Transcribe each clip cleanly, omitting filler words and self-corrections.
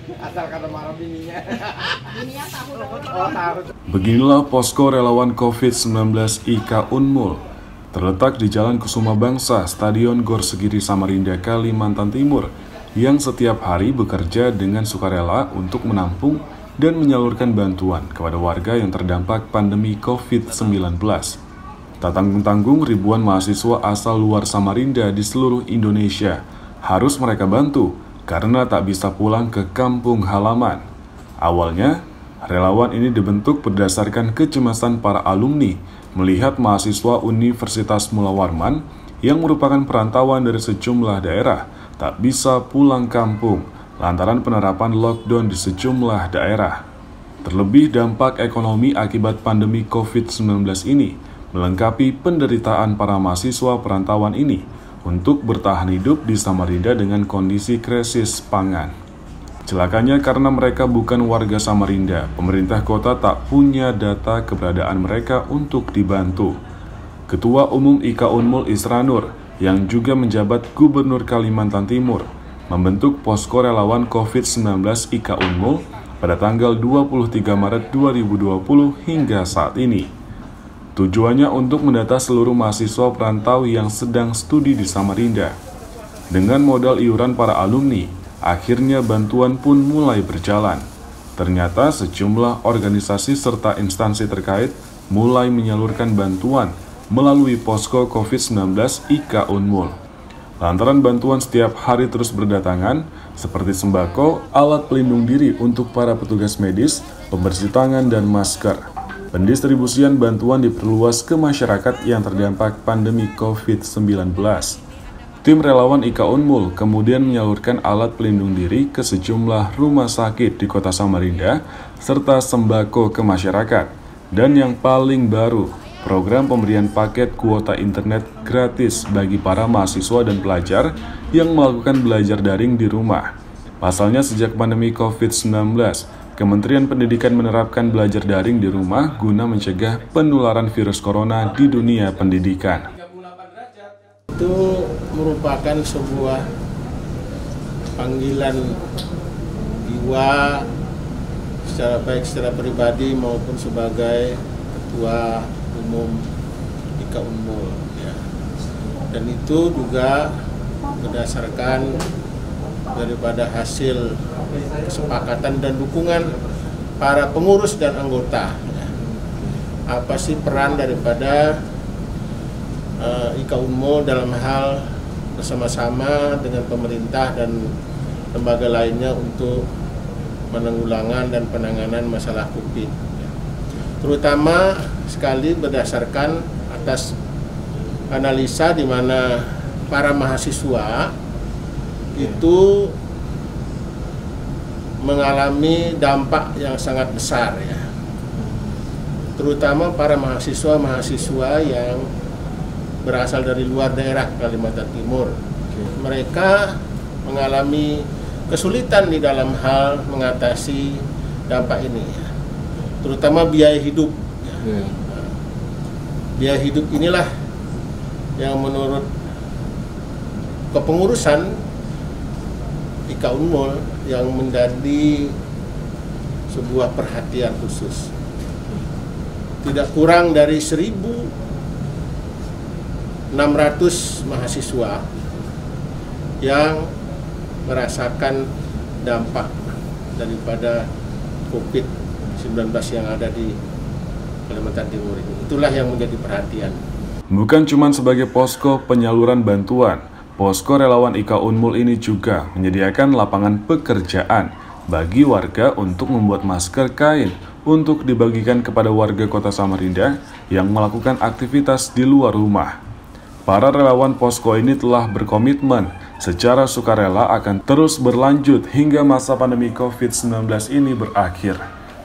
Asal kata marah bininya. Bininya tahu dong. Oh, tahu. Beginilah posko relawan COVID-19 IKA Unmul, terletak di Jalan Kusuma Bangsa, Stadion Gor Segiri Samarinda, Kalimantan Timur, yang setiap hari bekerja dengan sukarela untuk menampung dan menyalurkan bantuan kepada warga yang terdampak pandemi COVID-19. Tak tanggung-tanggung, ribuan mahasiswa asal luar Samarinda di seluruh Indonesia harus mereka bantu karena tak bisa pulang ke kampung halaman. Awalnya, relawan ini dibentuk berdasarkan kecemasan para alumni melihat mahasiswa Universitas Mula Warman yang merupakan perantauan dari sejumlah daerah tak bisa pulang kampung lantaran penerapan lockdown di sejumlah daerah. Terlebih dampak ekonomi akibat pandemi COVID-19 ini melengkapi penderitaan para mahasiswa perantauan ini untuk bertahan hidup di Samarinda dengan kondisi krisis pangan. Celakanya karena mereka bukan warga Samarinda, pemerintah kota tak punya data keberadaan mereka untuk dibantu. Ketua Umum IKA Unmul Isranur, yang juga menjabat Gubernur Kalimantan Timur, membentuk posko relawan COVID-19 IKA Unmul pada tanggal 23 Maret 2020 hingga saat ini. Tujuannya untuk mendata seluruh mahasiswa perantau yang sedang studi di Samarinda. Dengan modal iuran para alumni, akhirnya bantuan pun mulai berjalan. Ternyata sejumlah organisasi serta instansi terkait mulai menyalurkan bantuan melalui posko COVID-19 IKA Unmul. Lantaran bantuan setiap hari terus berdatangan, seperti sembako, alat pelindung diri untuk para petugas medis, pembersih tangan, dan masker. Pendistribusian bantuan diperluas ke masyarakat yang terdampak pandemi COVID-19. Tim relawan IKA Unmul kemudian menyalurkan alat pelindung diri ke sejumlah rumah sakit di kota Samarinda, serta sembako ke masyarakat. Dan yang paling baru, program pemberian paket kuota internet gratis bagi para mahasiswa dan pelajar yang melakukan belajar daring di rumah. Pasalnya sejak pandemi COVID-19, Kementerian Pendidikan menerapkan belajar daring di rumah guna mencegah penularan virus corona di dunia pendidikan. Itu merupakan sebuah panggilan jiwa secara baik secara pribadi maupun sebagai Ketua Umum IKA Unmul, ya. Dan itu juga berdasarkan daripada hasil kesepakatan dan dukungan para pengurus dan anggota. Apa sih peran daripada IKA Unmul dalam hal bersama-sama dengan pemerintah dan lembaga lainnya untuk penanggulangan dan penanganan masalah COVID. Terutama sekali berdasarkan atas analisa di mana para mahasiswa itu mengalami dampak yang sangat besar, ya. Terutama para mahasiswa yang berasal dari luar daerah Kalimantan Timur. Mereka mengalami kesulitan di dalam hal mengatasi dampak ini, ya. Terutama biaya hidup, ya. Biaya hidup inilah yang menurut kepengurusan IKA Unmul yang menjadi sebuah perhatian khusus. Tidak kurang dari 1.600 mahasiswa yang merasakan dampak daripada COVID-19 yang ada di Kalimantan Timur ini. Itulah yang menjadi perhatian. Bukan cuma sebagai posko penyaluran bantuan, posko relawan IKA Unmul ini juga menyediakan lapangan pekerjaan bagi warga untuk membuat masker kain untuk dibagikan kepada warga kota Samarinda yang melakukan aktivitas di luar rumah. Para relawan posko ini telah berkomitmen secara sukarela akan terus berlanjut hingga masa pandemi COVID-19 ini berakhir.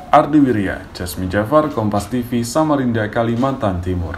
Ardi Wirya, Jasmine Jafar, Kompas TV, Samarinda, Kalimantan Timur.